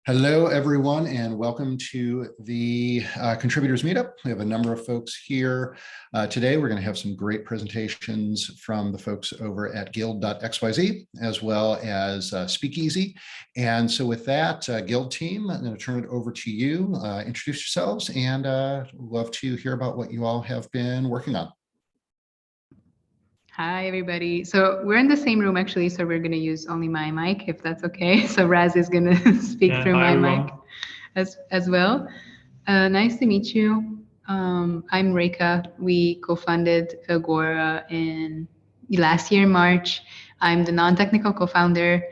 Hello, everyone, and welcome to the Contributors Meetup. We have a number of folks here. Today, we're going to have some great presentations from the folks over at Guild.xyz, as well as Speakeasy. And so with that, Guild team, I'm going to turn it over to you. Introduce yourselves, and love to hear about what you all have been working on. Hi, everybody. So we're in the same room, actually, so we're going to use only my mic, if that's okay. So Raz is going to speak through my mic as well. Nice to meet you. I'm Rekha. We co-funded Agora in last year, March. I'm the non-technical co-founder.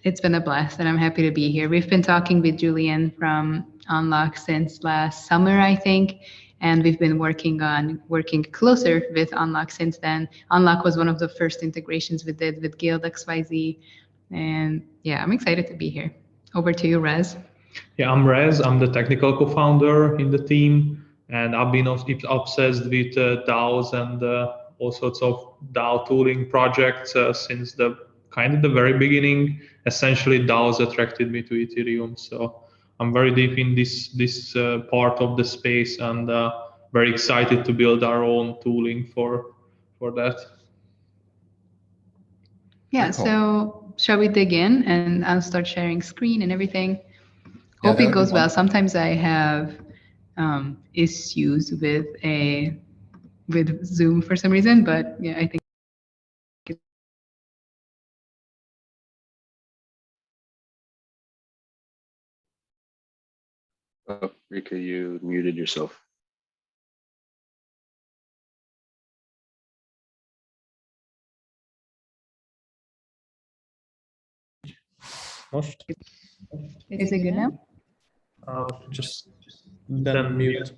It's been a blast, and I'm happy to be here. We've been talking with Julian from Unlock since last summer, I think. And we've been working closer with Unlock since then. Unlock was one of the first integrations we did with Guild.xyz. And yeah, I'm excited to be here. Over to you, Rez. Yeah, I'm Rez. I'm the technical co-founder in the team. And I've been obsessed with DAOs and all sorts of DAO tooling projects since the very beginning. Essentially, DAOs attracted me to Ethereum. So I'm very deep in this part of the space, and very excited to build our own tooling for that. Yeah, so shall we dig in, and I'll start sharing screen and everything. Hope it goes well. Sometimes I have issues with Zoom for some reason, but yeah, I think. Oh, Rika, you muted yourself. Is it good now? Just then mute.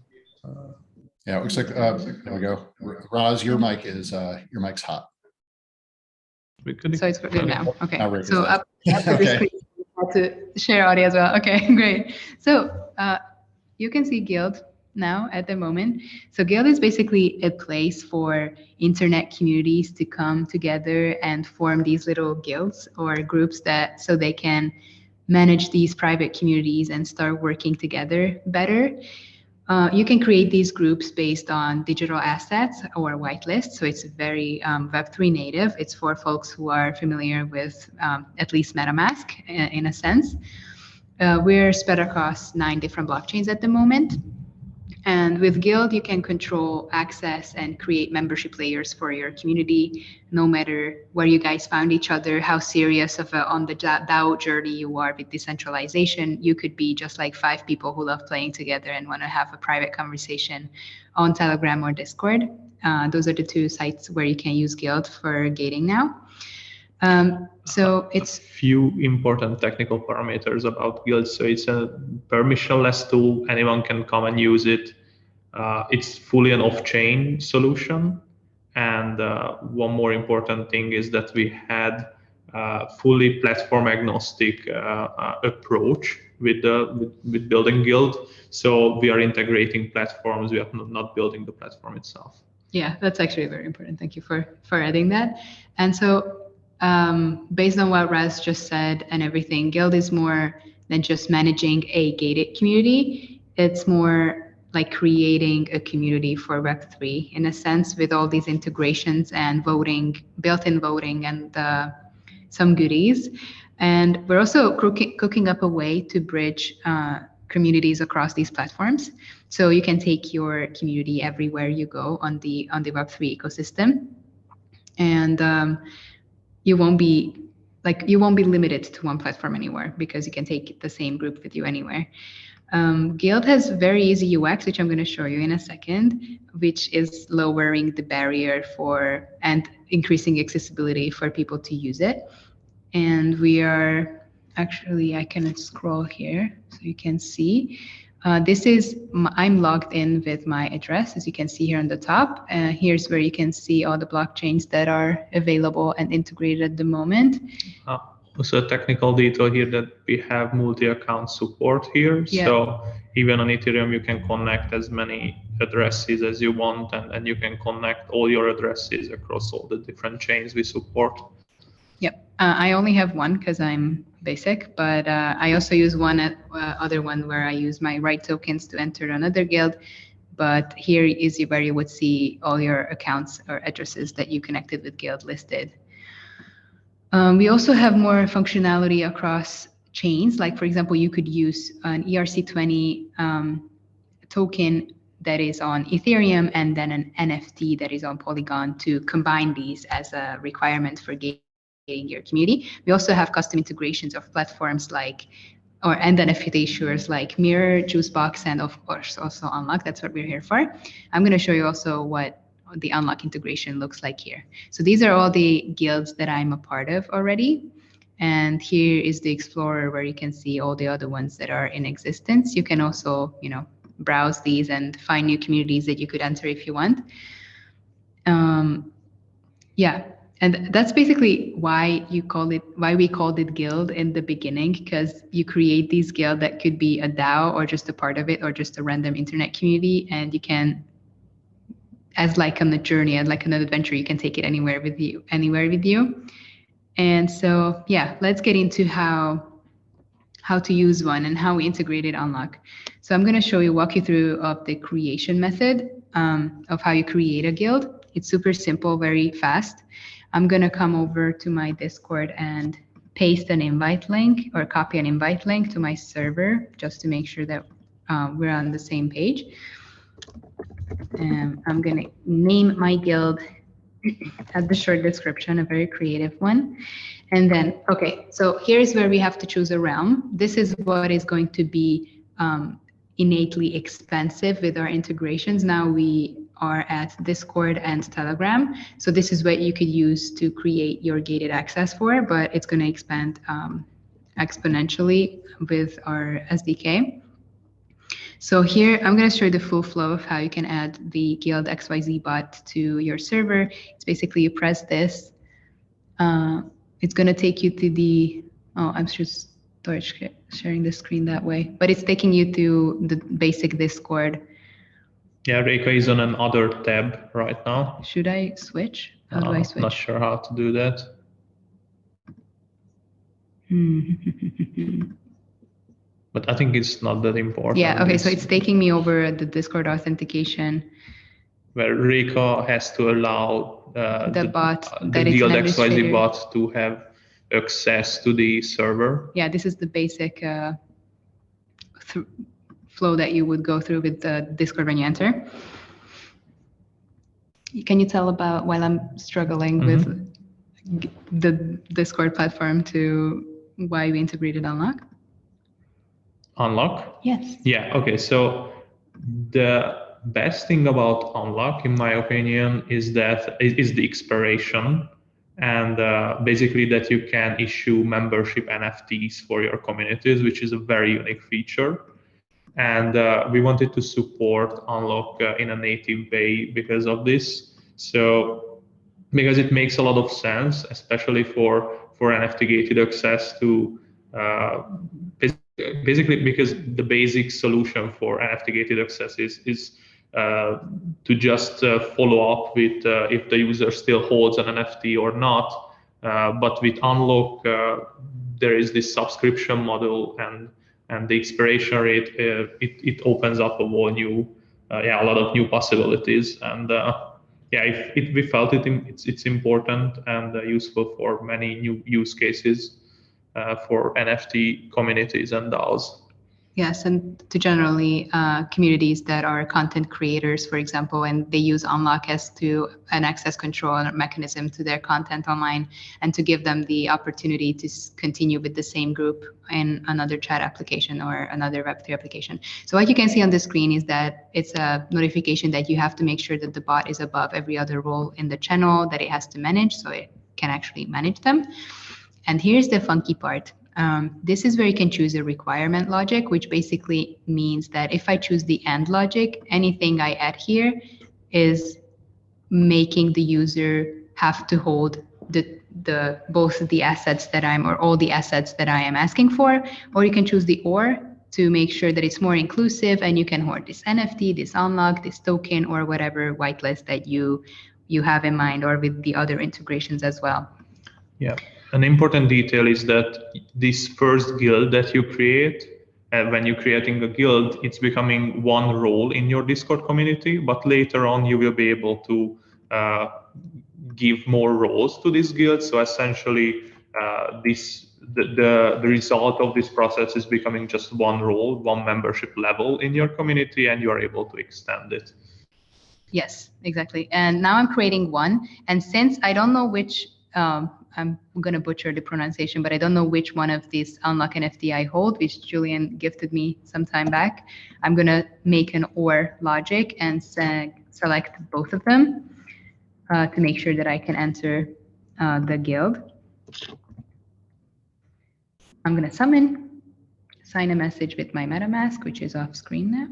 Yeah, it looks like there we go. Roz, your mic's hot. So it's good now. Okay. Now so up the screen to share audio as well. Okay, great. So you can see Guild now at the moment. So Guild is basically a place for internet communities to come together and form these little guilds or groups so they can manage these private communities and start working together better. You can create these groups based on digital assets or whitelists. So it's very Web3 native. It's for folks who are familiar with at least MetaMask in a sense. We're spread across 9 different blockchains at the moment. And with Guild, you can control access and create membership layers for your community, no matter where you guys found each other, how serious on the DAO journey you are with decentralization. You could be just like 5 people who love playing together and want to have a private conversation on Telegram or Discord. Those are the 2 sites where you can use Guild for gating now. So it's a few important technical parameters about Guild. So it's a permissionless tool. Anyone can come and use it. It's fully an off-chain solution. And one more important thing is that we had fully platform agnostic approach with building Guild. So we are integrating platforms. We are not building the platform itself. Yeah, that's actually very important. Thank you for adding that. And so based on what Raz just said and everything, Guild is more than just managing a gated community. It's more like creating a community for Web3 in a sense, with all these integrations and voting, built-in voting, and some goodies. And we're also cooking up a way to bridge communities across these platforms. So you can take your community everywhere you go on the Web3 ecosystem. And you won't be limited to one platform anymore, because you can take the same group with you anywhere. Guild has very easy UX, which I'm going to show you in a second, which is lowering the barrier and increasing accessibility for people to use it. And we are actually, I can scroll here so you can see. I'm logged in with my address, as you can see here on the top. Here's where you can see all the blockchains that are available and integrated at the moment. Also a technical detail here that we have multi-account support here. Yeah. So even on Ethereum, you can connect as many addresses as you want, and you can connect all your addresses across all the different chains we support. Yep. I only have one because I'm basic, but I also use one other one where I use my right tokens to enter another guild. But here is where you would see all your accounts or addresses that you connected with Guild listed. We also have more functionality across chains. Like, for example, you could use an ERC20 token that is on Ethereum and then an NFT that is on Polygon to combine these as a requirement for gating your community. We also have custom integrations of platforms and then issuers like Mirror, Juicebox, and of course also Unlock. That's what we're here for. I'm going to show you also what the Unlock integration looks like here. So these are all the guilds that I'm a part of already. And here is the Explorer where you can see all the other ones that are in existence. You can also, browse these and find new communities that you could enter if you want. Yeah, and that's basically why we called it guild in the beginning, because you create these guild that could be a DAO or just a part of it or just a random internet community, and you can, as like on the journey, as like an adventure, you can take it anywhere with you. And so, yeah, let's get into how to use one and how we integrated Unlock. So I'm going to walk you through the creation method of how you create a guild. It's super simple, very fast. I'm going to come over to my Discord and paste an invite link or copy an invite link to my server just to make sure that we're on the same page. I'm going to name my guild at the short description, a very creative one. And then, okay, so here's where we have to choose a realm. This is what is going to be innately expensive with our integrations. Now we are at Discord and Telegram. So this is what you could use to create your gated access for, but it's going to expand exponentially with our SDK. So here, I'm going to show you the full flow of how you can add the Guild.xyz bot to your server. It's basically you press this. It's going to take you to the, I'm just sharing the screen that way, but it's taking you to the basic Discord. Yeah, Reika is on another tab right now. Should I switch? How do I switch? Not sure how to do that. But I think it's not that important. Yeah, okay, so it's taking me over the Discord authentication. Where Reika has to allow the Guild.xyz bot to have access to the server. Yeah, this is the basic flow that you would go through with the Discord when you enter. Can you tell about, while I'm struggling with the Discord platform, to why we integrated Unlock? Unlock? Yes. Yeah, okay, so the best thing about Unlock, in my opinion, is that it is the expiration, and basically that you can issue membership NFTs for your communities, which is a very unique feature. And we wanted to support Unlock in a native way because of this. So because it makes a lot of sense, especially for NFT gated access to basically because the basic solution for NFT gated access is to just follow up with if the user still holds an NFT or not. But with Unlock, there is this subscription model, and the expiration rate, it opens up a whole new, a lot of new possibilities. And we felt it's important and useful for many new use cases for NFT communities and DAOs. Yes, and to generally communities that are content creators, for example, and they use Unlock as an access control mechanism to their content online, and to give them the opportunity to continue with the same group in another chat application or another Web3 application. So what you can see on the screen is that it's a notification that you have to make sure that the bot is above every other role in the channel that it has to manage, so it can actually manage them. And here's the funky part. This is where you can choose a requirement logic, which basically means that if I choose the AND logic, anything I add here is making the user have to hold both the assets that all the assets that I am asking for, or you can choose the OR to make sure that it's more inclusive and you can hoard this NFT, this Unlock, this token, or whatever whitelist that you have in mind, or with the other integrations as well. Yeah. An important detail is that this first guild that you create, when you're creating a guild, it's becoming one role in your Discord community, but later on you will be able to give more roles to this guild. So essentially, the result of this process is becoming just one role, one membership level in your community, and you are able to extend it. Yes, exactly. And now I'm creating one. And since I don't know which, I'm going to butcher the pronunciation, but I don't know which one of these unlock NFT I hold, which Julian gifted me some time back. I'm going to make an OR logic and select both of them to make sure that I can enter the guild. I'm going to summon, sign a message with my MetaMask, which is off screen now.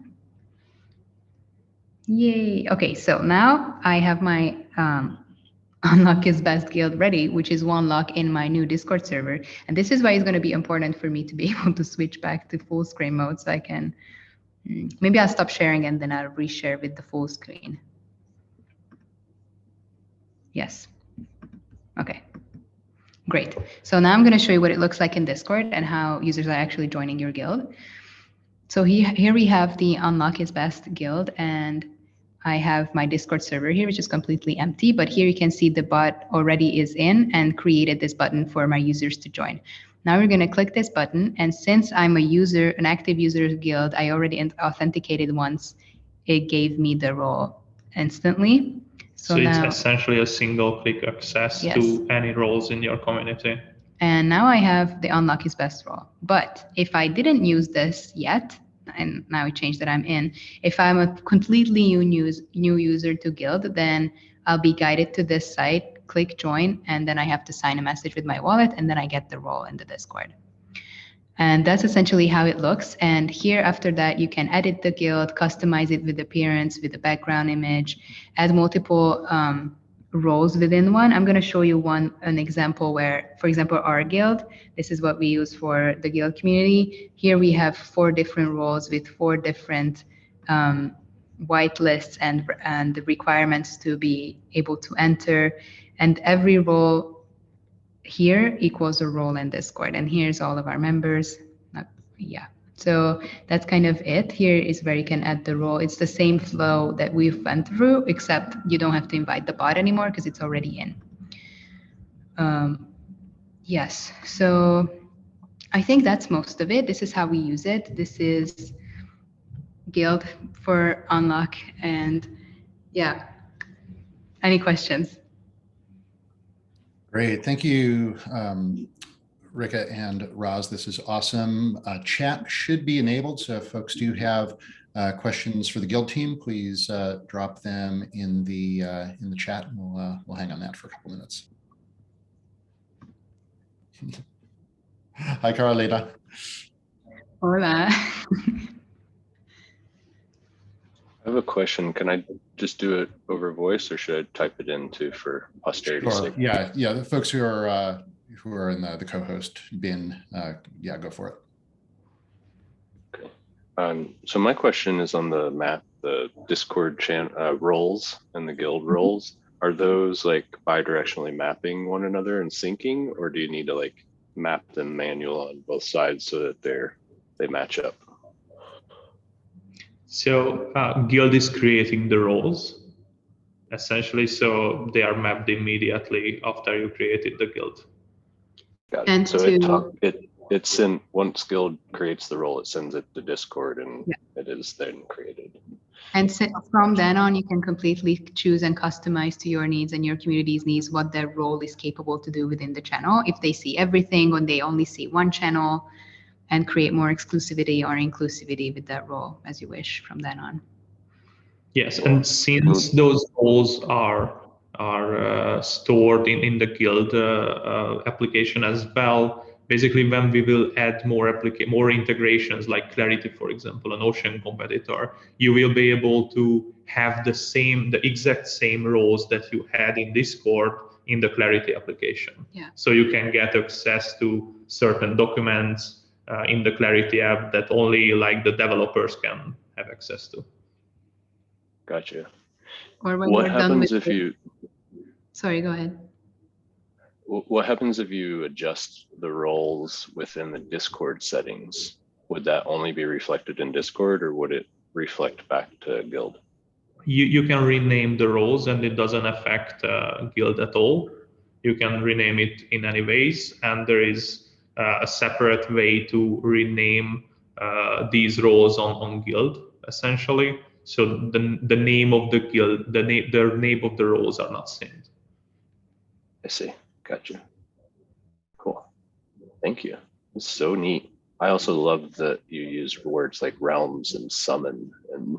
Yay. Okay, so now I have my unlock his best guild ready, which is one lock in my new Discord server. And this is why it's going to be important for me to be able to switch back to full screen mode so I can, maybe I'll stop sharing and then I'll reshare with the full screen. Yes. Okay. Great. So now I'm going to show you what it looks like in Discord and how users are actually joining your guild. So here we have the unlock his best guild, and I have my Discord server here, which is completely empty, but here you can see the bot already is in and created this button for my users to join. Now we're going to click this button, and since I'm a user, an active user of Guild, I already authenticated once, it gave me the role instantly. So it's essentially a single click access to any roles in your community. And now I have the unlock his best role. But if I didn't use this yet, and now it changed that I'm in, if I'm a completely new user to Guild, then I'll be guided to this site, click join, and then I have to sign a message with my wallet, and then I get the role in the Discord. And that's essentially how it looks. And here after that, you can edit the guild, customize it with appearance, with the background image, add multiple roles within one. I'm going to show you an example where, for example, our guild, this is what we use for the guild community. Here we have 4 different roles with 4 different whitelists and the requirements to be able to enter. And every role here equals a role in Discord. And here's all of our members. So that's kind of it. Here is where you can add the role. It's the same flow that we've went through, except you don't have to invite the bot anymore because it's already in. Yes, so I think that's most of it. This is how we use it. This is Guild for unlock. And yeah, any questions? Great, thank you, Rika and Roz. This is awesome. Chat should be enabled, so if folks do have questions for the Guild team, please drop them in the chat, and we'll hang on that for a couple minutes. Hi, Carolina. Hola. I have a question. Can I just do it over voice, or should I type it in too for posterity's sake? Yeah. The folks who are in the co-host bin, go for it. Okay. So my question is on the map, the Discord roles and the guild roles. Are those like bidirectionally mapping one another and syncing, or do you need to like map them manual on both sides so that they match up? So Guild is creating the roles, essentially, so they are mapped immediately after you created the guild. Got it. And so it's in, once Guild creates the role, it sends it to Discord, and it is then created. And so from then on, you can completely choose and customize to your needs and your community's needs what their role is capable to do within the channel. If they see everything or they only see one channel, and create more exclusivity or inclusivity with that role as you wish from then on. Yes, and since those roles are stored in the Guild application as well, basically when we will add more integrations like Clarity, for example, an Ocean competitor, you will be able to have the exact same roles that you had in Discord in the Clarity application. Yeah. So you can get access to certain documents in the Clarity app that only like the developers can have access to. Gotcha. Or when what you're happens done with if you? Sorry, go ahead. What happens if you adjust the roles within the Discord settings? Would that only be reflected in Discord, or would it reflect back to Guild? You can rename the roles and it doesn't affect Guild at all. You can rename it in any ways, and there is a separate way to rename these roles on Guild, essentially. So the name of the guild, the name of the roles are not synced. I see. Gotcha. Cool. Thank you. It's so neat. I also love that you use words like realms and summon and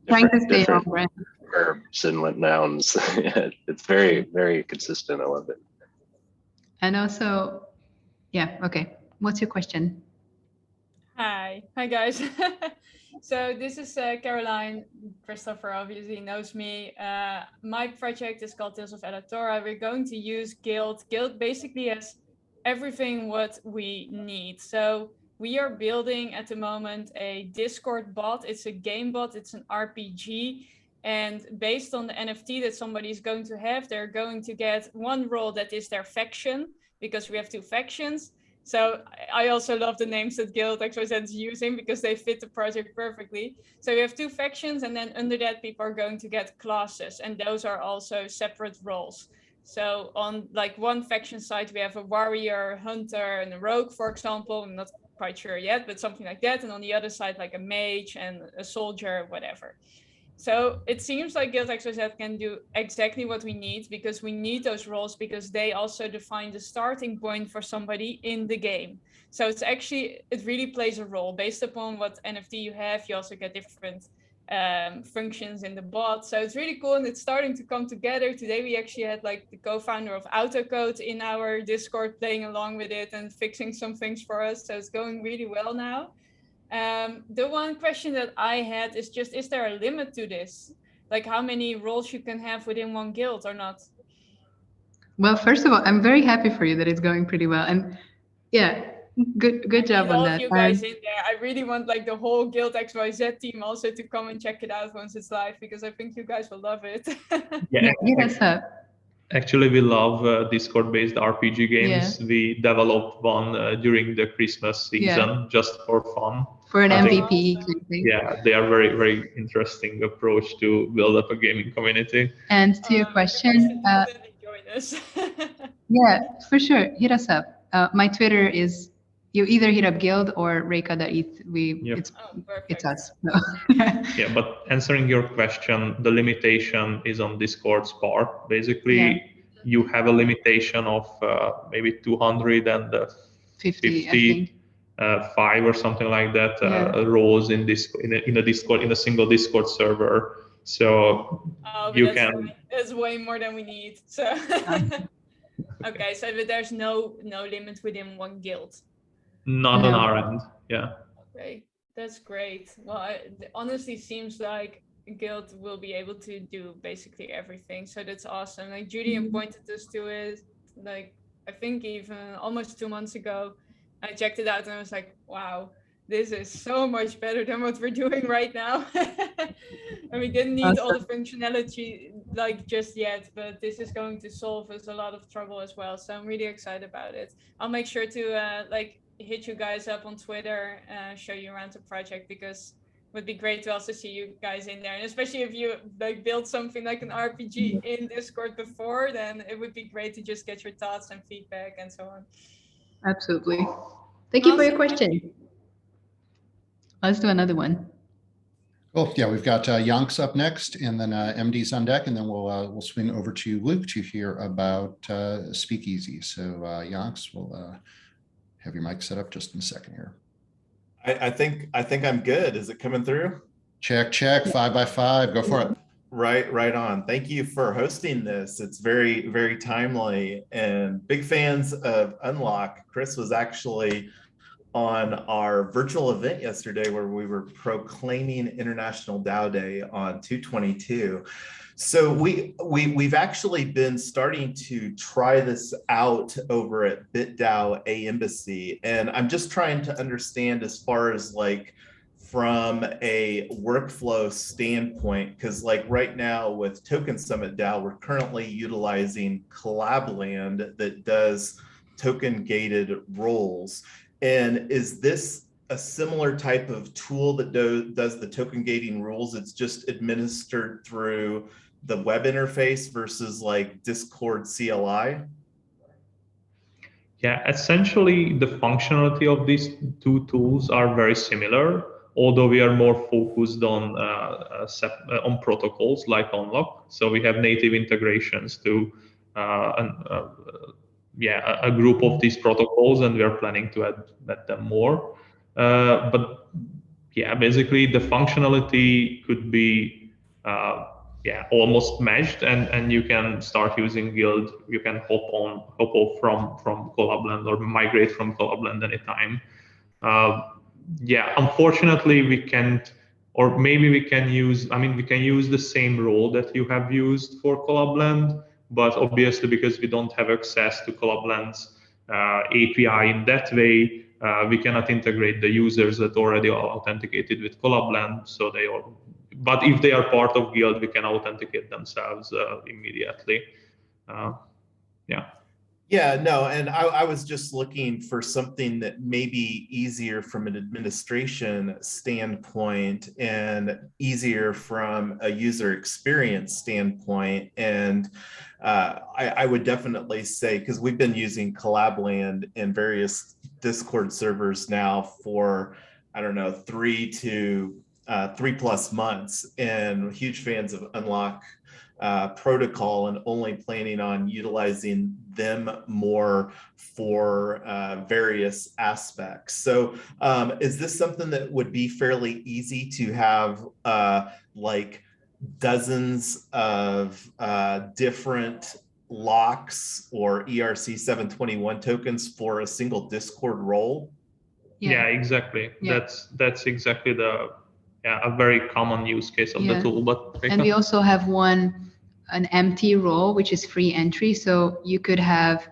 Trying to stay on brand. verbs and nouns. Yeah, it's very, very consistent. I love it. And also, yeah, okay. What's your question? Hi guys. So this is Caroline. Christopher obviously knows me. My project is called Tales of Editora. We're going to use Guild. Guild basically has everything what we need. So we are building at the moment a Discord bot. It's a game bot. It's an RPG. And based on the NFT that somebody is going to have, they're going to get one role that is their faction, because we have 2 factions. So I also love the names that Guild.xyz is using because they fit the project perfectly. So we have 2 factions, and then under that people are going to get classes, and those are also separate roles. So on like one faction side, we have a warrior, hunter, and a rogue, for example. I'm not quite sure yet, but something like that. And on the other side, like a mage and a soldier, whatever. So it seems like Guild.xyz can do exactly what we need, because we need those roles, because they also define the starting point for somebody in the game. So it's actually, it really plays a role based upon what NFT you have. You also get different functions in the bot. So it's really cool, and it's starting to come together. Today we actually had like the co-founder of Autocode in our Discord playing along with it and fixing some things for us. So it's going really well now. The one question that I had is just, is there a limit to this? Like how many roles you can have within one guild or not? Well, first of all, I'm very happy for you that it's going pretty well. And yeah, good job on that. You guys in there. I really want like the whole Guild.xyz team also to come and check it out once it's live, because I think you guys will love it. Yeah, hit us up. Actually, we love Discord-based RPG games. Yeah. We developed one during the Christmas season, just for fun. For an I think- MVP. Yeah, they are very, very interesting approach to build up a gaming community. And to your question, join us. yeah, for sure, hit us up. My Twitter is, you either hit up Guild or Reika.eth. It's us. So. Yeah, but answering your question, the limitation is on Discord's part. Basically, you have a limitation of maybe 250, I think. 5 or something like that roles in a single Discord server. So you can. That's way more than we need. So okay, so there's no limit within one guild. Not on our end. Yeah. Okay, that's great. Well, it honestly seems like Guild will be able to do basically everything. So that's awesome. Like Julian pointed us to it, like I think even almost 2 months ago. I checked it out and I was like, wow, this is so much better than what we're doing right now. And we didn't need all the functionality like just yet, but this is going to solve us a lot of trouble as well. So I'm really excited about it. I'll make sure to like hit you guys up on Twitter, show you around the project, because it would be great to also see you guys in there. And especially if you like build something like an RPG in Discord before, then it would be great to just get your thoughts and feedback and so on. Absolutely. Thank you for your question. Let's do another one. Cool. Yeah, we've got Yanks up next, and then MD's on deck, and then we'll swing over to Luke to hear about Speakeasy. So Yanks, we'll have your mic set up just in a second here. I think I'm good. Is it coming through? Check, 5 by 5. Go for it. Right on. Thank you for hosting this. It's very, very timely, and big fans of Unlock. Chris was actually on our virtual event yesterday where we were proclaiming International DAO Day on 2/22. So we've actually been starting to try this out over at BitDAO A Embassy, and I'm just trying to understand as far as like from a workflow standpoint, because like right now with Token Summit DAO, we're currently utilizing Collabland that does token gated roles. And is this a similar type of tool that does the token gating rules? It's just administered through the web interface versus like Discord CLI? Yeah, essentially the functionality of these two tools are very similar, although we are more focused on protocols like Unlock. So we have native integrations to a group of these protocols, and we are planning to add them more. But yeah, basically the functionality could be almost meshed, and you can start using Guild. You can hop off from Collabland or migrate from Collabland anytime. Unfortunately we can't, or maybe we can use. I mean, we can use the same role that you have used for Collabland, but obviously because we don't have access to Collabland's API in that way, we cannot integrate the users that already are authenticated with Collabland. So they are, but if they are part of Guild, we can authenticate themselves immediately. Yeah, no, and I was just looking for something that may be easier from an administration standpoint and easier from a user experience standpoint. And I would definitely say, because we've been using Collabland in various Discord servers now for, I don't know, 3+ months, and huge fans of Unlock protocol, and only planning on utilizing them more for various aspects. So is this something that would be fairly easy to have like dozens of different locks or ERC 721 tokens for a single Discord role? Yeah, exactly. Yeah. That's exactly a very common use case of the tool. But and we also have an empty role, which is free entry. So you could have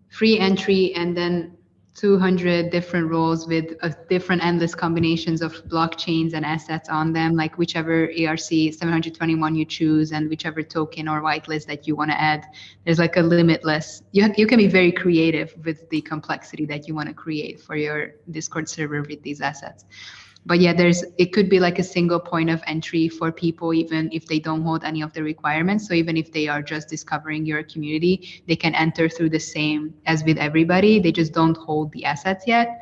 free entry and then 200 different roles with different endless combinations of blockchains and assets on them, like whichever ERC 721 you choose and whichever token or whitelist that you want to add. There's like a limitless, you can be very creative with the complexity that you want to create for your Discord server with these assets. But yeah, it could be like a single point of entry for people, even if they don't hold any of the requirements. So even if they are just discovering your community, they can enter through the same as with everybody. They just don't hold the assets yet.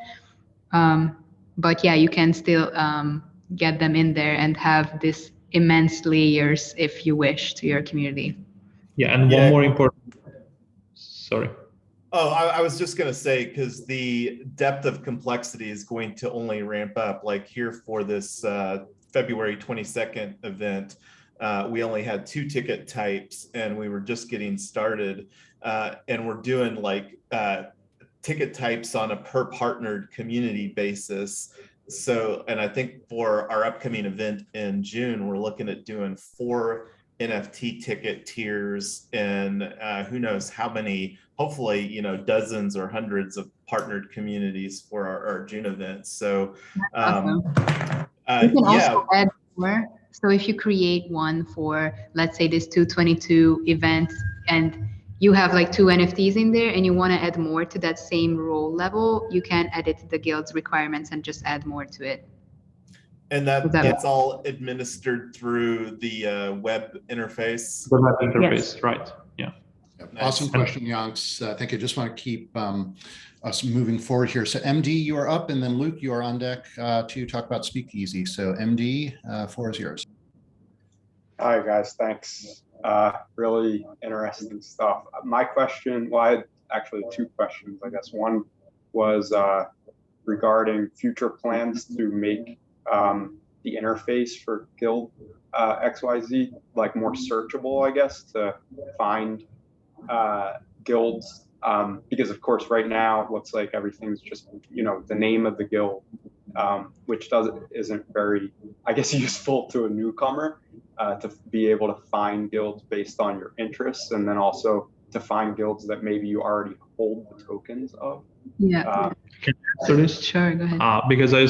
But yeah, you can still get them in there and have this immense layers, if you wish, to your community. Yeah, and one more important. Sorry. Oh, I was just going to say, because the depth of complexity is going to only ramp up. Like here for this February 22nd event, we only had 2 ticket types, and we were just getting started. And we're doing like ticket types on a per partnered community basis. So, and I think for our upcoming event in June, we're looking at doing 4 NFT ticket tiers, and who knows how many, hopefully, you know, dozens or hundreds of partnered communities for our June event. So you can also add more. So if you create one for, let's say, this 222 event, and you have like 2 NFTs in there and you want to add more to that same role level, you can edit the guild's requirements and just add more to it. And that's all administered through the web interface? The web interface, yes. Right, yeah. Awesome question, Yanks. Thank you. Just want to keep us moving forward here. So MD, you are up, and then Luke, you are on deck to talk about Speakeasy. So MD, floor is yours. Hi guys, thanks. Really interesting stuff. My question, well, I had actually 2 questions, I guess. One was regarding future plans to make the interface for Guild.xyz like more searchable, I guess, to find guilds, because of course right now it looks like everything's just, you know, the name of the guild, which isn't very, I guess, useful to a newcomer to be able to find guilds based on your interests, and then also to find guilds that maybe you already hold the tokens of. Yeah. Can I answer this? Sure, go ahead. Because I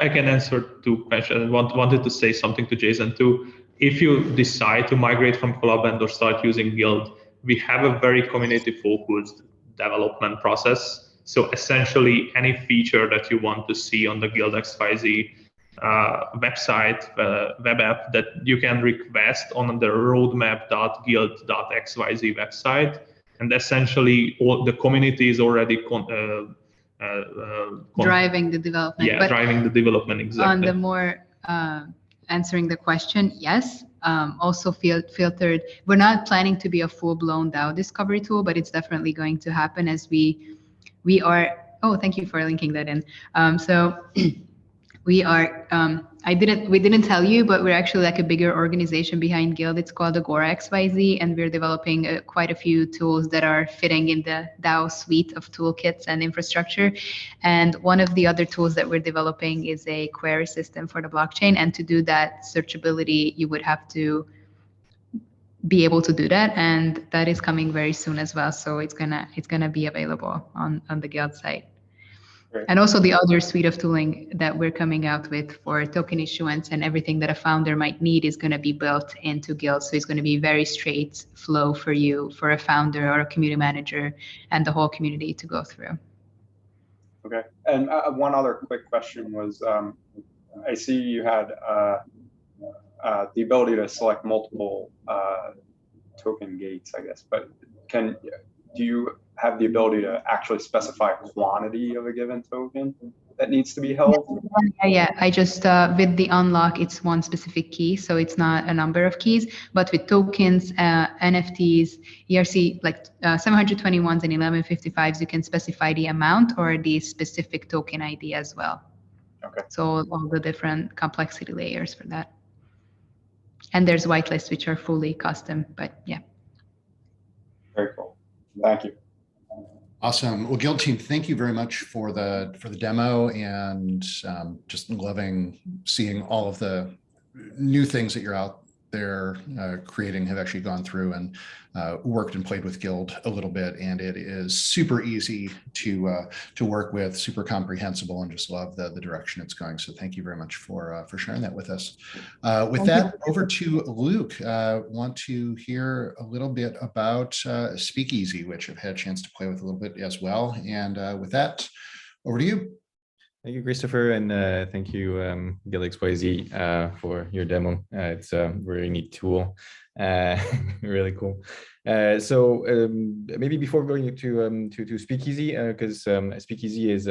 can answer two questions. And wanted to say something to Jason too. If you decide to migrate from Collaband or start using Guild, we have a very community-focused development process. So essentially, any feature that you want to see on the Guild.xyz website, web app, that you can request on the roadmap.guild.xyz website. And essentially, all the community is already driving the development. Yeah, but driving the development, exactly. On the more answering the question, yes. Also filtered. We're not planning to be a full-blown DAO discovery tool, but it's definitely going to happen as we are. Oh, thank you for linking that in. So we are. We didn't tell you, but we're actually like a bigger organization behind Guild. It's called Agora.xyz, and we're developing quite a few tools that are fitting in the DAO suite of toolkits and infrastructure. And one of the other tools that we're developing is a query system for the blockchain. And to do that searchability, you would have to be able to do that, and that is coming very soon as well. So it's gonna be available on the Guild site. And also the other suite of tooling that we're coming out with for token issuance and everything that a founder might need is going to be built into Guild. So it's going to be very straight flow for you, for a founder or a community manager and the whole community to go through. Okay. And one other quick question was, I see you had the ability to select multiple token gates, I guess, but do you have the ability to actually specify quantity of a given token that needs to be held? Yeah. I just, with the unlock, it's one specific key. So it's not a number of keys, but with tokens, NFTs, ERC, like 721s and 1155s, you can specify the amount or the specific token ID as well. Okay. So all the different complexity layers for that. And there's whitelists, which are fully custom, but yeah. Very cool. Thank you. Awesome. Well, Guild team, thank you very much for the demo, and just loving seeing all of the new things that you're out there creating, have actually gone through and worked and played with Guild a little bit, and it is super easy to work with, super comprehensible, and just love the direction it's going. So thank you very much for sharing that with us. With that, over to Luke. Want to hear a little bit about Speakeasy, which I've had a chance to play with a little bit as well. And with that, over to you. Thank you, Christopher, and thank you, Guild.xyz, for your demo. It's a very neat tool, really cool. So maybe before going to Speakeasy, because Speakeasy is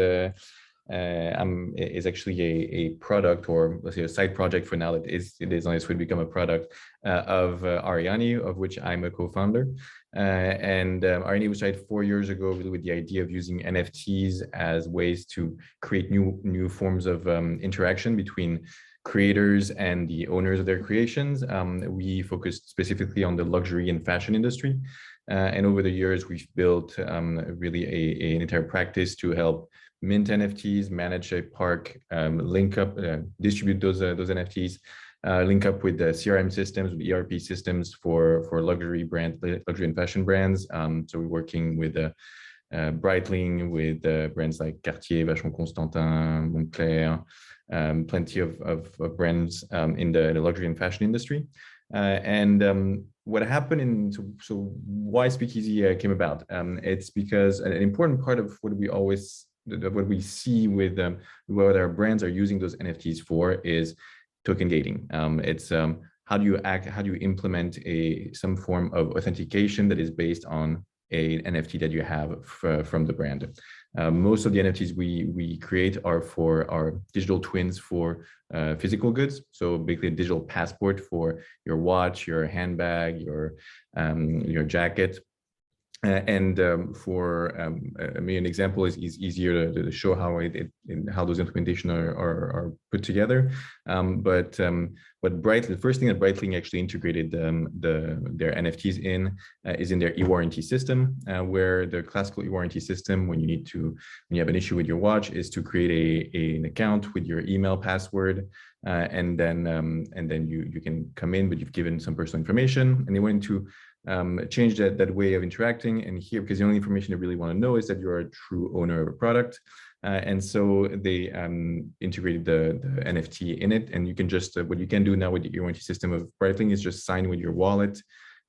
actually a product, or let's say a side project for now that it is on its way to become a product of Ariani, of which I'm a co-founder. And Ariani was started 4 years ago really with the idea of using NFTs as ways to create new forms of interaction between creators and the owners of their creations. We focused specifically on the luxury and fashion industry. And over the years, we've built really an entire practice to help mint NFTs, manage a park, link up, distribute those NFTs, link up with the CRM systems, with ERP systems for luxury and fashion brands. So we're working with Breitling, with brands like Cartier, Vacheron Constantin, Moncler, plenty of brands in the luxury and fashion industry. And what happened so why Speakeasy came about? It's because an important part of what we see with what our brands are using those NFTs for is token gating. It's how do you implement some form of authentication that is based on an NFT that you have from the brand. Most of the NFTs we create are for our digital twins for physical goods. So basically a digital passport for your watch, your handbag, your jacket. And for an example is easier to show how those implementation are put together. But the first thing that Breitling actually integrated their NFTs in is in their e-warranty system, where the classical e-warranty system, when you have an issue with your watch, is to create an account with your email password, and then you can come in, but you've given some personal information, and they went into change that way of interacting. And here, because the only information they really want to know is that you're a true owner of a product. And so they integrated the NFT in it. And you can just, what you can do now with the warranty system of Breitling is just sign with your wallet,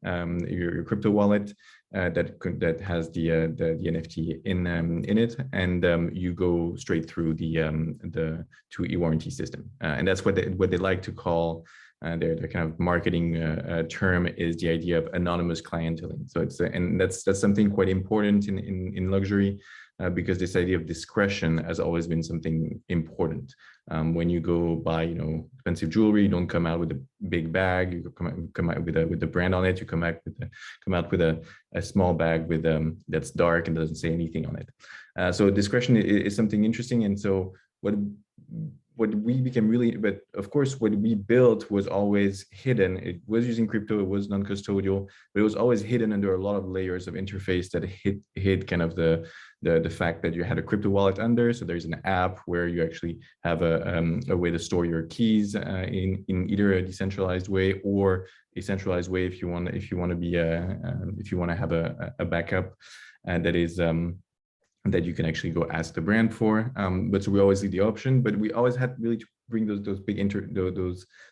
your crypto wallet that has the NFT in it, and you go straight through the e-warranty system. And that's what they like to call their kind of marketing term is the idea of anonymous clienteling. So it's and that's something quite important in luxury. Because this idea of discretion has always been something important. When you go buy, expensive jewelry, you don't come out with a big bag. You come out with the brand on it. You come out with a small bag with that's dark and doesn't say anything on it. So discretion is something interesting. And so what we became really, but of course, what we built was always hidden. It was using crypto, it was non-custodial, but it was always hidden under a lot of layers of interface that hid kind of the fact that you had a crypto wallet under. So there's an app where you actually have a way to store your keys in either a decentralized way or a centralized way if you want to have a backup that is that you can actually go ask the brand for. But so we always leave the option, but we always had really to bring those big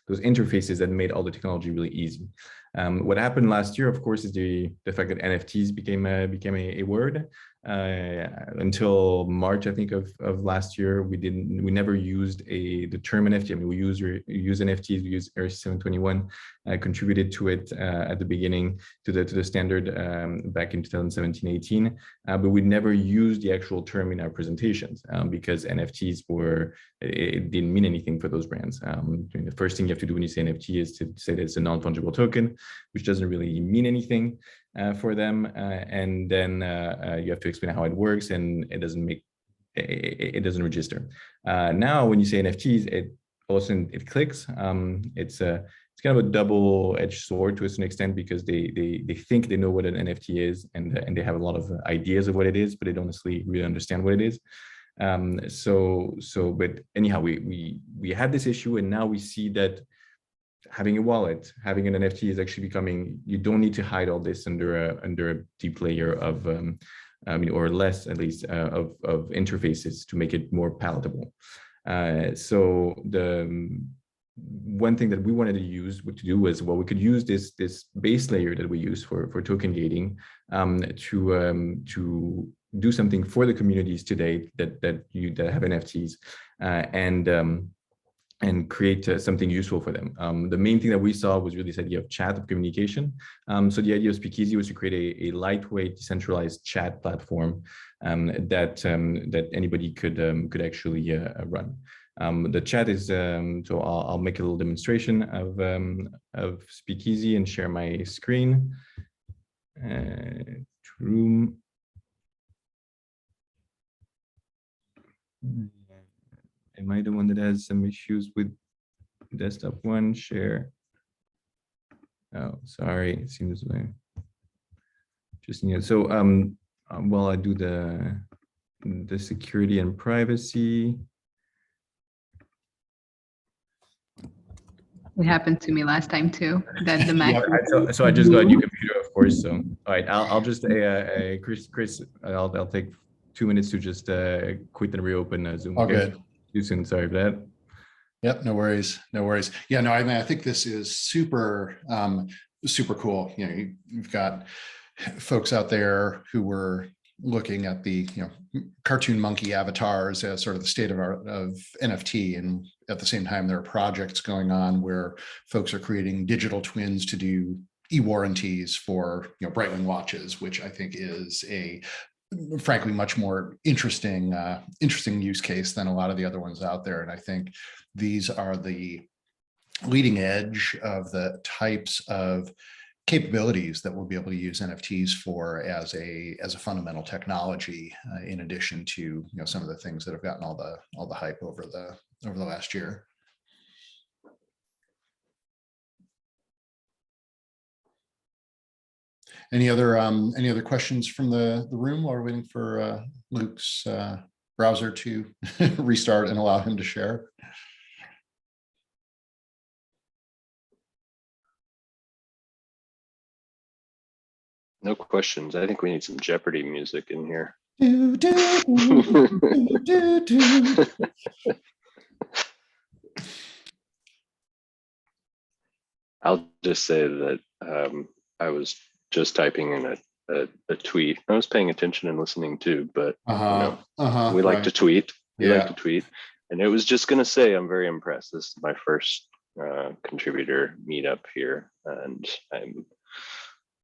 those interfaces that made all the technology really easy. What happened last year, of course, is the fact that NFTs became a word. Until March, I think of last year, we never used the term NFT. I mean, we use NFTs, we use ERC-721, contributed to it at the beginning to the standard back in 2017-18, but we never used the actual term in our presentations because NFTs it didn't mean anything for those brands. The first thing you have to do when you say NFT is to say that it's a non-fungible token, which doesn't really mean anything for them, and then you have to explain how it works, and it doesn't register. Now, when you say NFTs, it clicks. It's kind of a double-edged sword to a certain extent because they think they know what an NFT is, and they have a lot of ideas of what it is, but they don't necessarily really understand what it is. But anyhow, we had this issue, and now we see that having a wallet, having an NFT is actually becoming, you don't need to hide all this under a deep layer of, or less at least, of interfaces to make it more palatable. So the one thing that we wanted to do was, well, we could use this base layer that we use for token gating to do something for the communities today that have NFTs and create something useful for them. The main thing that we saw was really this idea of chat, of communication. So the idea of Speakeasy was to create a lightweight, decentralized chat platform that anybody could actually run. The chat is, so I'll make a little demonstration of Speakeasy and share my screen. Room. Am I the one that has some issues with desktop one? Share. Oh, sorry. It seems like just need. So while I do the security and privacy. It happened to me last time too. That the Mac. So I just got a new computer, of course. So all right, I'll just Chris, I'll take 2 minutes to just quit and reopen Zoom. All okay? good. Too soon. Sorry for that. Yep, no worries, no worries. Yeah, no, I mean, I think this is super, super cool. You've got folks out there who were looking at the cartoon monkey avatars as sort of the state of NFT, and at the same time there are projects going on where folks are creating digital twins to do e-warranties for Breitling watches, which I think is a frankly much more interesting use case than a lot of the other ones out there. And I think these are the leading edge of the types of capabilities that we'll be able to use NFTs for as a fundamental technology, in addition to some of the things that have gotten all the hype over the last year. Any other questions from the room while we're waiting for Luke's browser to restart and allow him to share? No questions. I think we need some Jeopardy music in here. Do, do, do, do, do. I'll just say that I was just typing in a tweet. I was paying attention and listening too, but we like right. to tweet. We like Yeah. to tweet. And it was just going to say, I'm very impressed. This is my first contributor meetup here. And I'm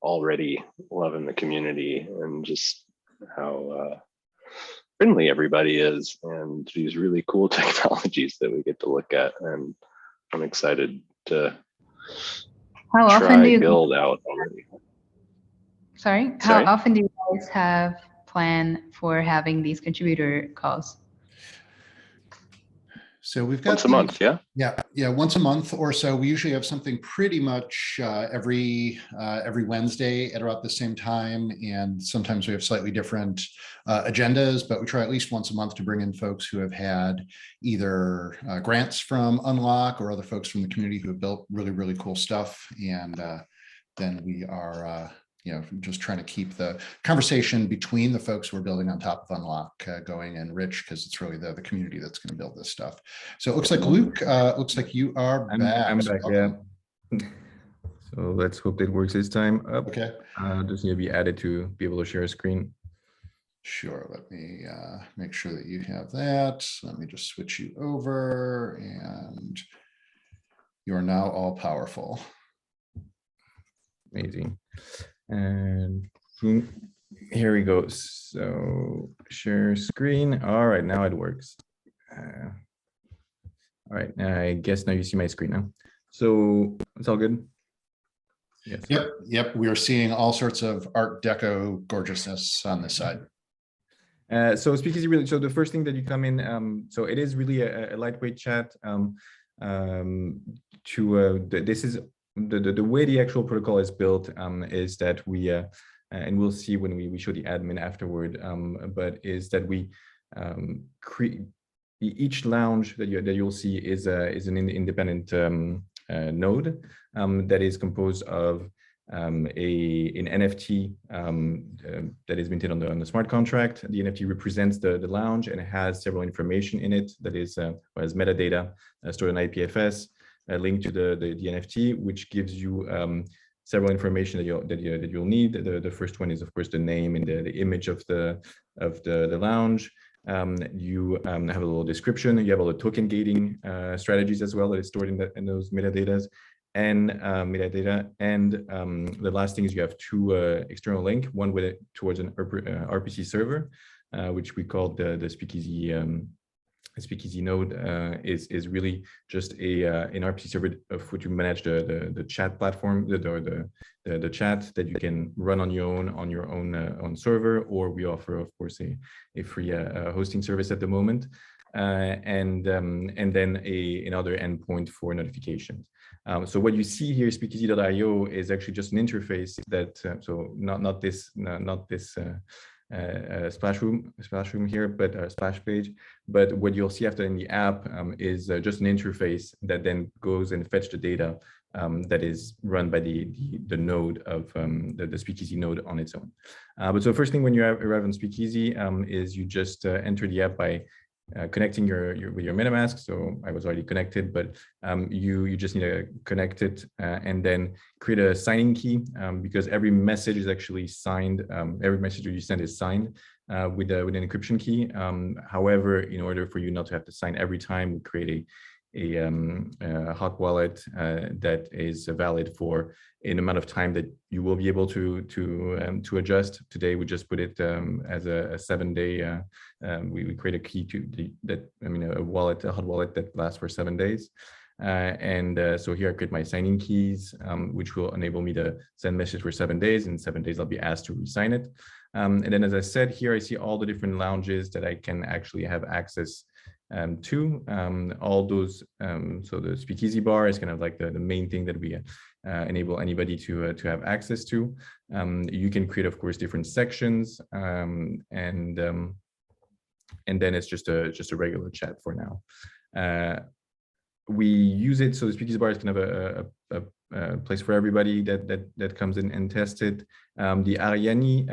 already loving the community and just how friendly everybody is and these really cool technologies that we get to look at. And I'm excited to How often try do you Guild out already. Sorry, how often do you guys have plan for having these contributor calls? So we've got once a month, yeah? Yeah, once a month or so. We usually have something pretty much every Wednesday at about the same time, and sometimes we have slightly different agendas, but we try at least once a month to bring in folks who have had either grants from Unlock or other folks from the community who have built really, really cool stuff. And then we are just trying to keep the conversation between the folks who are building on top of Unlock going and rich, because it's really the community that's going to build this stuff. So it looks like Luke, looks like you are back. I'm back, yeah. So let's hope it works this time. Okay. Just need to be added to be able to share a screen. Sure. Let me make sure that you have that. Let me just switch you over, and you are now all powerful. Amazing. And here we go. So share screen. All right, now it works. All right, I guess now you see my screen now. So it's all good. Yes. Yep. We are seeing all sorts of Art Deco gorgeousness on this side. So Speakeasy really. So the first thing that you come in. So it is really a lightweight chat. This is. The way the actual protocol is built is that we, and we'll see when we show the admin afterward, but is that we create each lounge that you'll see is an independent node that is composed of an NFT that is maintained on the smart contract. The NFT represents the lounge, and it has several information in it that is has metadata stored in IPFS. A link to the NFT, which gives you several information that you'll need. The first one is, of course, the name and the image of the lounge. You have a little description. You have all the token gating strategies as well that is stored in those metadata. And the last thing is you have two external link, one towards an RPC server, which we call the Speakeasy node is really just an RPC server of which you manage the chat platform, the chat that you can run on your own server, or we offer, of course, a free hosting service at the moment, and then another endpoint for notifications. So what you see here, Speakeasy.io, is actually just an interface that so not this splash room here, but a splash page. But what you'll see after in the app is just an interface that then goes and fetch the data that is run by the node of the Speakeasy node on its own. But so first thing when you arrive on Speakeasy is you just enter the app by connecting with your MetaMask. So I was already connected, but you just need to connect it and then create a signing key because every message is actually signed. Every message that you send is signed with an encryption key. However, in order for you not to have to sign every time, we create a hot wallet that is valid for an amount of time that you will be able to adjust. Today we just put it as a 7-day. We create a key a hot wallet that lasts for 7 days. So here I create my signing keys, which will enable me to send message for 7 days. In 7 days, I'll be asked to re-sign it. And then, as I said, here I see all the different lounges that I can actually have access to. All those. So the Speakeasy bar is kind of like the main thing that we enable anybody to have access to. You can create, of course, different sections, and then it's just a regular chat for now. we use it. So the Speakeasy bar is kind of a place for everybody that comes in and tests it. The Ariani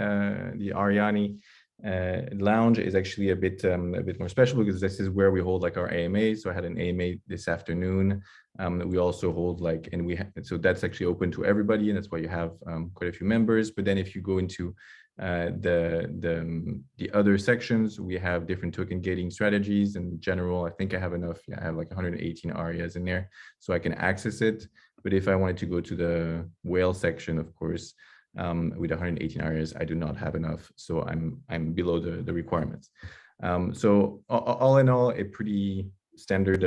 lounge is actually a bit more special because this is where we hold like our AMA. So I had an AMA this afternoon. We also hold like, so that's actually open to everybody, and that's why you have quite a few members. But then if you go into the other sections, we have different token gating strategies. In general, I think I have enough. Yeah, I have like 118 arias in there, so I can access it. But if I wanted to go to the whale section, of course, with 118 arias, I do not have enough, so I'm below the requirements. So all in all, a pretty standard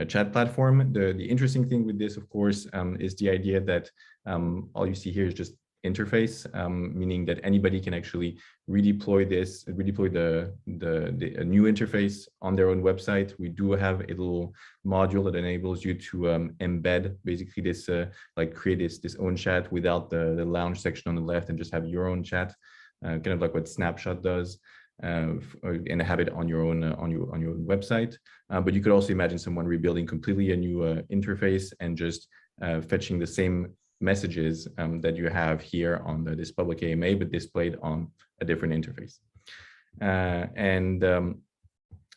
chat platform. The interesting thing with this, of course, is the idea that all you see here is just interface, meaning that anybody can actually redeploy a new interface on their own website. We do have a little module that enables you to embed basically this, like create this own chat without the lounge section on the left and just have your own chat, kind of like what Snapshot does. And have it on your own website. But you could also imagine someone rebuilding completely a new interface and just fetching the same messages that you have here on this public AMA, but displayed on a different interface.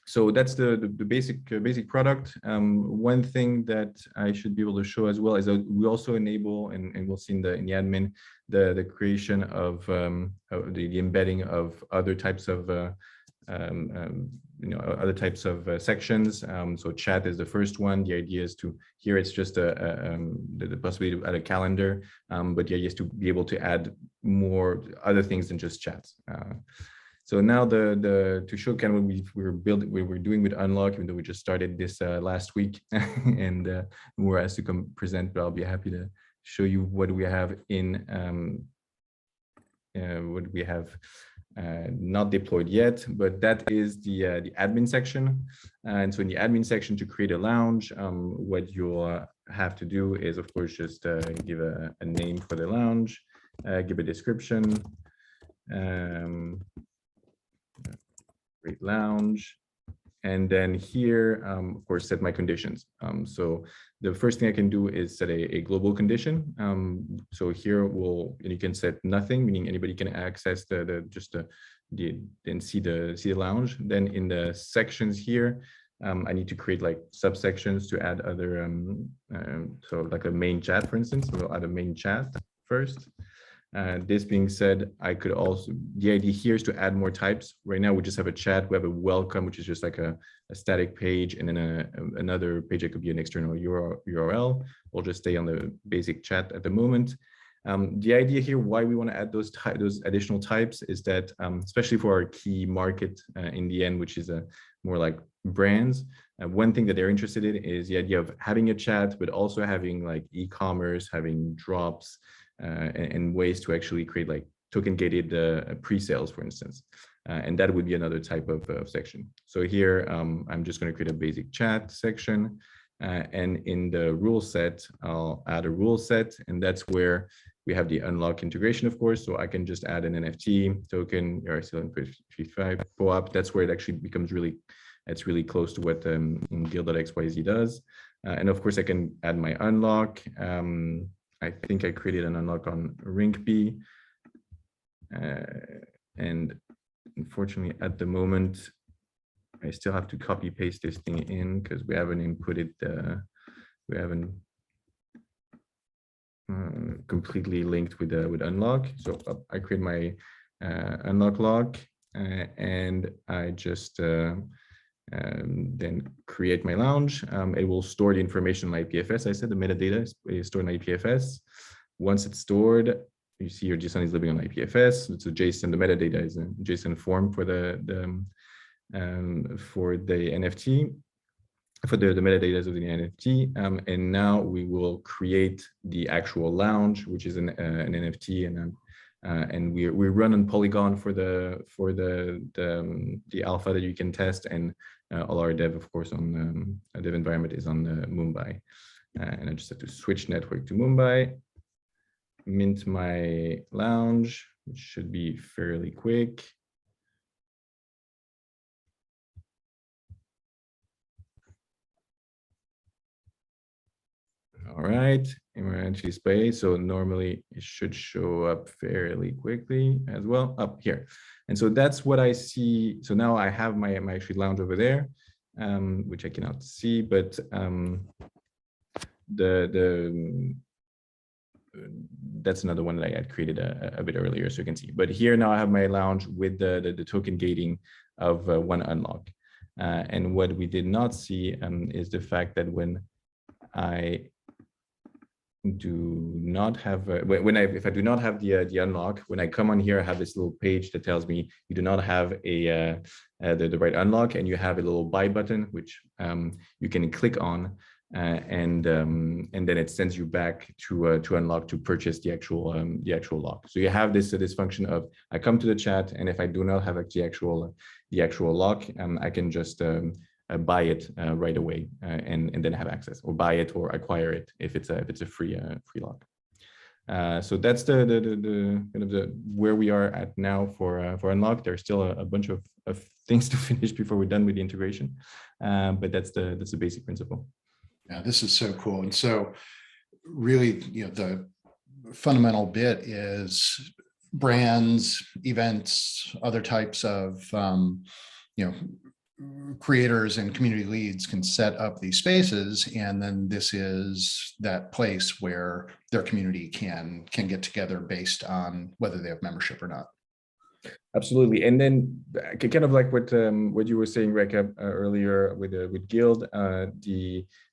So that's the basic product. One thing that I should be able to show as well is that we also enable, and we'll see in the admin, the creation of the embedding of other types of sections. So chat is the first one. The idea is to, here it's just the possibility to add a calendar, but the idea is to be able to add more other things than just chats. So now to show kind of what we were doing with Unlock, even though we just started this last week, and we're asked to come present, but I'll be happy to show you what we have in not deployed yet, but that is the admin section. And so in the admin section, to create a lounge, what you'll have to do is, of course, just give a name for the lounge, give a description, create lounge, and then here, of course, set my conditions. So the first thing I can do is set a global condition. So here you can set nothing, meaning anybody can access and see the lounge. Then in the sections here, I need to create like subsections to add other, so like a main chat, for instance. So we'll add a main chat first. This being said, I could also, the idea here is to add more types. Right now, we just have a chat. We have a welcome, which is just like a static page, and then another page that could be an external URL. We'll just stay on the basic chat at the moment. The idea here, why we want to add those additional types, is that, especially for our key market in the end, which is more like brands, one thing that they're interested in is the idea of having a chat, but also having like e-commerce, having drops, and ways to actually create like token gated pre-sales, for instance. And that would be another type of section. So here, I'm just going to create a basic chat section. And in the rule set, I'll add a rule set, and that's where we have the unlock integration, of course. So I can just add an NFT token, ERC-1155 POAP. That's where it actually becomes really close to what Guild.xyz does. And of course, I can add my unlock. I think I created an unlock on Rinkeby. And unfortunately, at the moment, I still have to copy paste this thing in because we haven't inputted we haven't completely linked with unlock. So I create my unlock lock, and I just then create my lounge. It will store the information in IPFS. I said the metadata is stored in IPFS. Once it's stored, you see your JSON is living on IPFS. It's a JSON. The metadata is a JSON form for the NFT, for the metadata of the NFT. And now we will create the actual lounge, which is an NFT, and we run on Polygon for the alpha that you can test, and all our dev, of course, on dev environment is on Mumbai. And I just have to switch network to Mumbai, mint my lounge, which should be fairly quick. All right, emergency space. So normally it should show up fairly quickly as well up here. And so that's what I see. So now I have my actually lounge over there, which I cannot see, but that's another one that I had created a bit earlier, so you can see. But here now I have my lounge with the token gating of one unlock. And what we did not see is the fact that when I do not have if I do not have the unlock, when I come on here, I have this little page that tells me you do not have the right unlock, and you have a little buy button which you can click on, and then it sends you back to unlock to purchase the actual lock. So you have this function of I come to the chat, and if I do not have the actual lock, I can just buy it right away and then have access, or buy it or acquire it if it's a free lock. So that's the kind of the where we are at now for unlock. There's still a bunch of things to finish before we're done with the integration, but that's the basic principle. Yeah, this is so cool. And so really, the fundamental bit is brands, events, other types of creators and community leads can set up these spaces, and then this is that place where their community can get together based on whether they have membership or not. Absolutely. And then kind of like what you were saying, Rekha, earlier with Guild,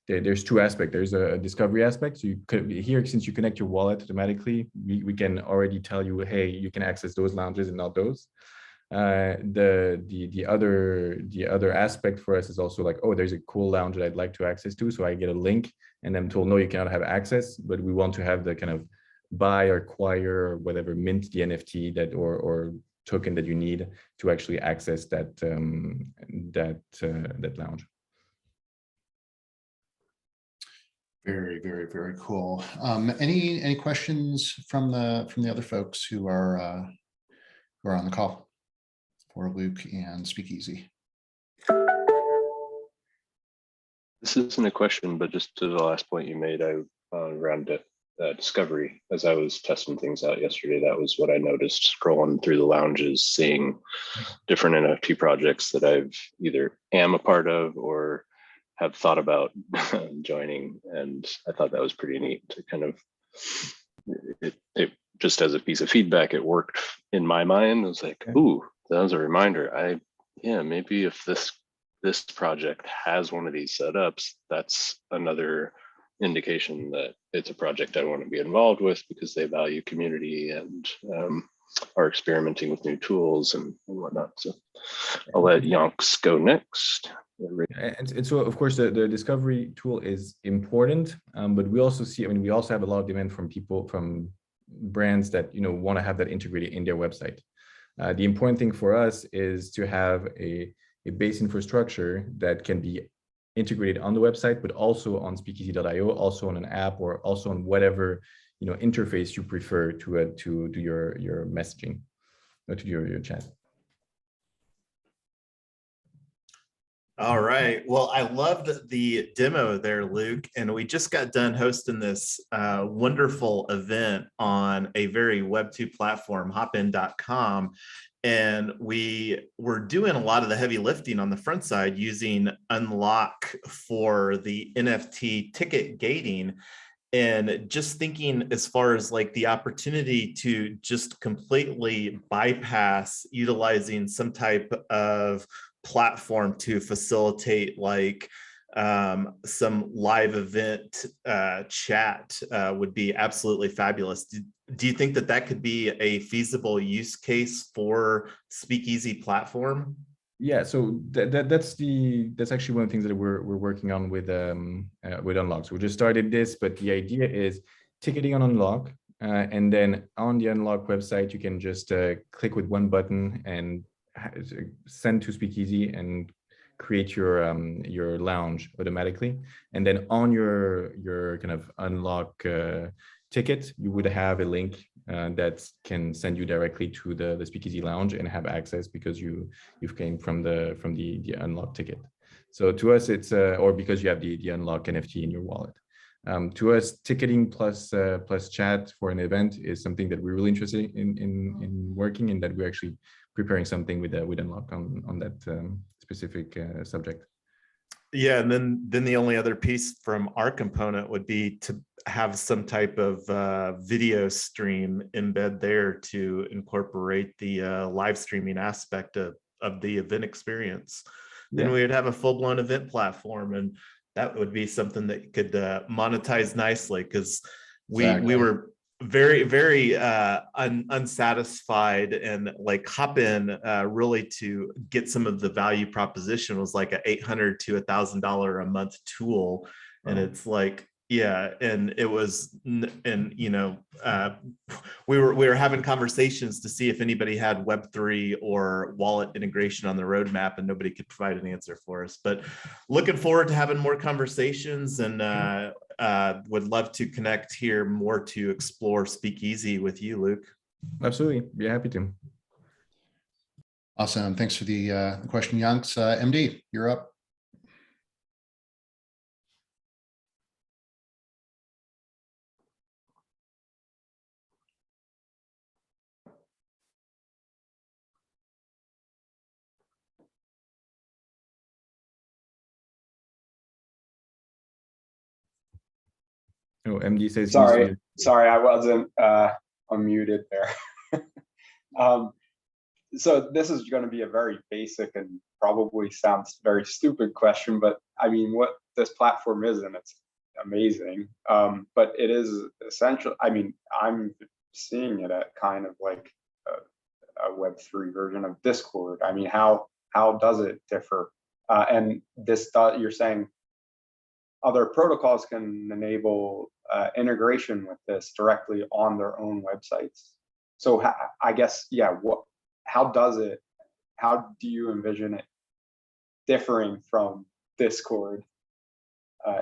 there's two aspects. There's a discovery aspect. So you could here, since you connect your wallet automatically, we can already tell you, hey, you can access those lounges and not those. The other aspect for us is also like, oh, there's a cool lounge that I'd like to access to, so I get a link and I'm told no, you cannot have access, but we want to have the kind of buy or acquire or whatever, mint the NFT that or token that you need to actually access that lounge. Very, very, very cool. Any questions from the other folks who are on the call for Luke and Speakeasy? This isn't a question, but just to the last point you made, around discovery. As I was testing things out yesterday, that was what I noticed scrolling through the lounges, seeing different NFT projects that I've either am a part of or have thought about joining. And I thought that was pretty neat to kind of, it just as a piece of feedback, it worked in my mind. I was like, ooh, that was a reminder. Maybe if this project has one of these setups, that's another indication that it's a project I want to be involved with because they value community and are experimenting with new tools and whatnot. So I'll let Yonks go next. And so, of course, the discovery tool is important, but we also see, we also have a lot of demand from people, from brands that want to have that integrated in their website. The important thing for us is to have a base infrastructure that can be integrated on the website, but also on Speakeasy.io, also on an app, or also on whatever interface you prefer to do your messaging, or to your chat. All right. Well, I loved the demo there, Luke, and we just got done hosting this wonderful event on a very Web2 platform, hopin.com. And we were doing a lot of the heavy lifting on the front side using Unlock for the NFT ticket gating. And just thinking as far as like the opportunity to just completely bypass utilizing some type of platform to facilitate like some live event chat would be absolutely fabulous. Do you think that could be a feasible use case for Speakeasy platform? Yeah, so that's actually one of the things that we're working on with Unlock. So we just started this, but the idea is ticketing on Unlock, and then on the Unlock website you can just click with one button and send to Speakeasy and create your lounge automatically. And then on your kind of Unlock ticket, you would have a link that can send you directly to the Speakeasy lounge and have access because you've came from the Unlock ticket. So to us, it's or because you have the Unlock NFT in your wallet. To us, ticketing plus chat for an event is something that we're really interested in working, and that we're actually preparing something with Unlock on that specific subject. Yeah, and then the only other piece from our component would be to have some type of video stream embed there to incorporate the live streaming aspect of the event experience. Then Yeah. we would have a full-blown event platform, and that would be something that could monetize nicely, because we were very unsatisfied, and like Hopin really to get some of the value proposition was like a $800 to $1,000 a month tool. And it's like, yeah, and it was, and you know, we were having conversations to see if anybody had Web3 or wallet integration on the roadmap, and nobody could provide an answer for us. But looking forward to having more conversations, and would love to connect here more to explore Speakeasy with you, Luke. Absolutely, be happy to. Awesome. Thanks for the question, Yanks. MD, you're up. Oh, MD says sorry, I wasn't unmuted there. So this is going to be a very basic and probably sounds very stupid question, but I mean, what this platform is, and it's amazing, but it is essential. I mean, I'm seeing it at kind of like a Web3 version of Discord. I mean, how does it differ? And this, you're saying other protocols can enable integration with this directly on their own websites. So I guess, yeah, how do you envision it differing from Discord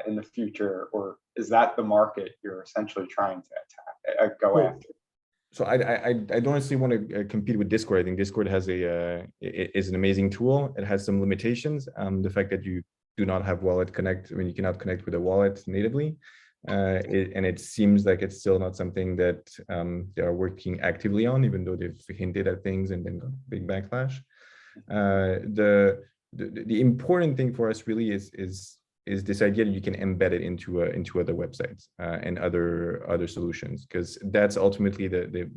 in the future? Or is that the market you're essentially trying to go after? So I don't honestly want to compete with Discord. I think Discord has is an amazing tool. It has some limitations. The fact that you do not have wallet connect, I mean, you cannot connect with a wallet natively. And it seems like it's still not something that they are working actively on, even though they've hinted at things and then got big backlash. The important thing for us really is this idea that you can embed it into other websites and other solutions, because that's ultimately the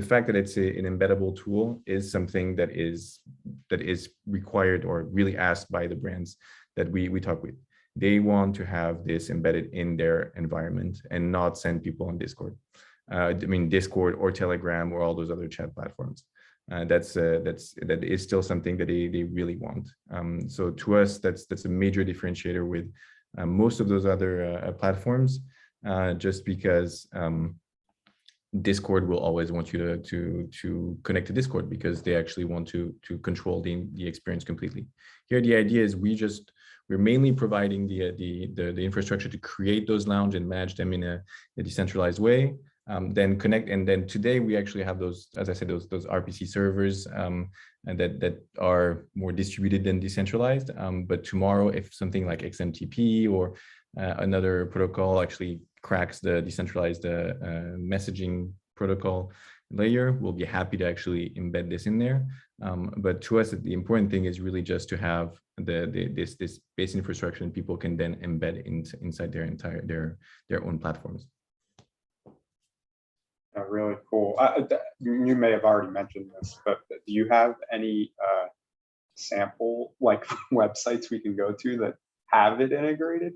fact that it's an embeddable tool is something that is required or really asked by the brands that we talk with. They want to have this embedded in their environment and not send people on Discord. I mean, Discord or Telegram or all those other chat platforms. That is still something that they really want. So to us, that's a major differentiator with most of those other platforms, just because Discord will always want you to connect to Discord, because they actually want to control the experience completely. Here, the idea is we're mainly providing the infrastructure to create those lounge and manage them in a decentralized way. Then connect, and then today we actually have those, as I said, those RPC servers and that are more distributed than decentralized. But tomorrow, if something like XMTP or another protocol actually cracks the decentralized messaging protocol layer, we'll be happy to actually embed this in there. But to us, the important thing is really just to have this base infrastructure, and people can then embed inside their own platforms. Really cool. You may have already mentioned this, but do you have any sample like websites we can go to that have it integrated?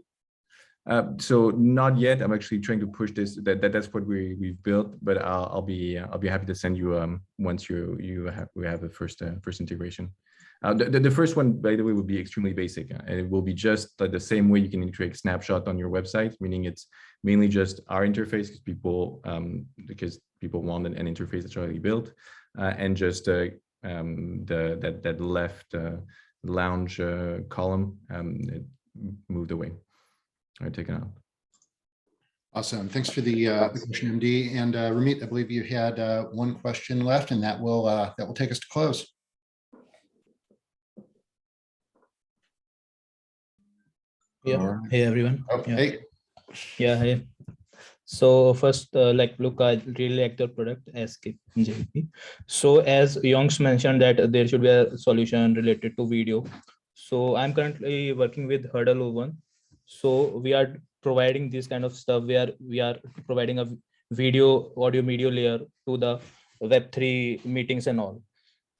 So not yet. I'm actually trying to push this. That's what we've built, but I'll be happy to send you once we have the first integration. The first one, by the way, will be extremely basic, and it will be just like the same way you can integrate Snapshot on your website, meaning it's mainly just our interface because people want an interface that's already built, and just that left lounge column moved away or taken out. Awesome. Thanks for the question, MD. And Ramit, I believe you had one question left, and that will take us to close. Yeah. Hey everyone. Oh, yeah. Hey. Yeah, hi. So first, look, I really like the product SKJP. So as Yongs mentioned that there should be a solution related to video. So I'm currently working with Hurdle One. So we are providing this kind of stuff where we are providing a video, audio, media layer to the Web3 meetings and all.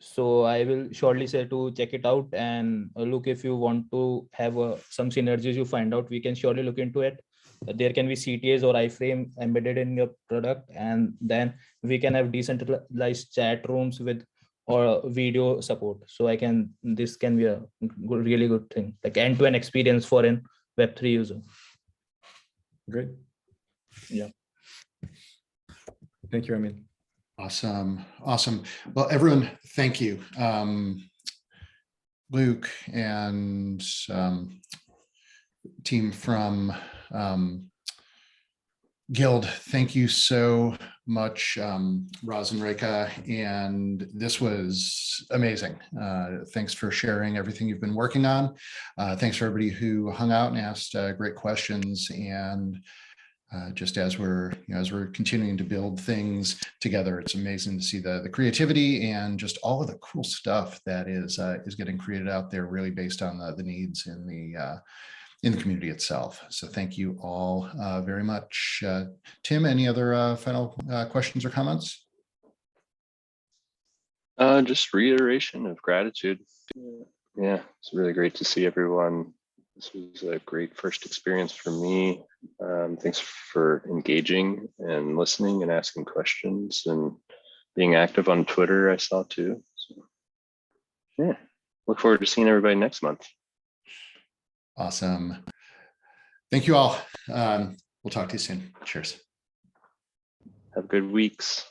So I will shortly say to check it out and look, if you want to have some synergies you find out, we can surely look into it. There can be CTAs or iframe embedded in your product, and then we can have decentralized chat rooms with or video support. So this can be a really good thing, like end-to-end experience for an Web3 user. Great. Yeah. Thank you, Amin. Awesome. Awesome. Well, everyone, thank you. Luke and team from Guild, thank you so much, Roz and Reka, and this was amazing. Thanks for sharing everything you've been working on. Thanks for everybody who hung out and asked great questions. And just as we're continuing to build things together, it's amazing to see the creativity and just all of the cool stuff that is getting created out there, really based on the needs in the community itself. So thank you all very much. Tim, any other final questions or comments? Just reiteration of gratitude. Yeah, it's really great to see everyone. This was a great first experience for me. Thanks for engaging and listening and asking questions and being active on Twitter, I saw too. So yeah, look forward to seeing everybody next month. Awesome. Thank you all. We'll talk to you soon. Cheers. Have good weeks.